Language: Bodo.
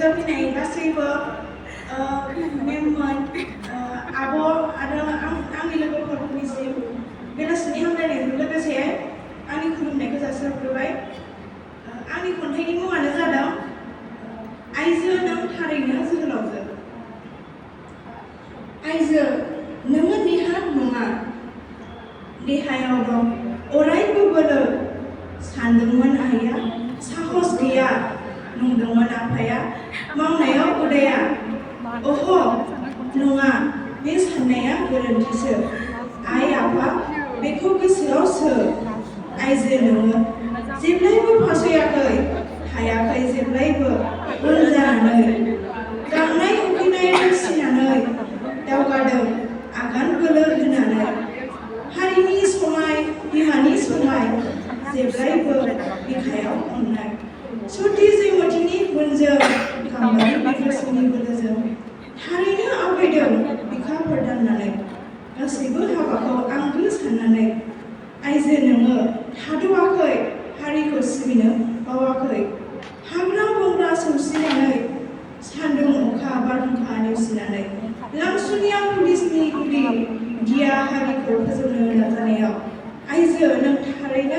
नुजाफैनाय गासैबो मेममोन आब' आरो आंनि लोगोफोरनिसिम बेलासिनि हामलायनायजों लोगोसे आंनि खुलुमनायखौ जासिहरग्रोबाय। आंनि खन्थाइनि मुङानो जादों आइजो नों थारैनो जोहोलावजो। आइजो नोङो नेहाथ नङा, देहायाव दं अरायबो बोलो। सानदोंमोन आइया साहस गैया, नंदोंमोन आफाया मावनायाव उदाया। अह नङा, बे साननाया गोरोन्थिसो। आइ आफा बेखौ गोसोआव सो। आइजो नोङो जेब्लायबो फासयाखै, थायाखै जेब्लायबो उन जानानै। गांनाय उखैनाय नेवसिनानै दावगादों आगान बोलो होनानै। हारिनि समाय बिमानि समाय, जेब्लायबो बिखायाव अननाय। सती जयमतीनि गुनजों गाम्बारि बिरगोस्रिनि बोलोजों थारैनो आवगायदों बिखाफोर दाननानै। गासैबो हाबाखौ आंगो साननानै। आइजो नोङो थाद'आखै, हारिखौ सिबिनो बावाखै। हाग्रा बंग्रा सौसिनानै, सान्दुं अखा बारहुंखा नेवसिनानै। लांसुनिया पुलिसनि गुलि गिया हारिखौ फोजौनो नाजानायाव। आइजो नों थारैनो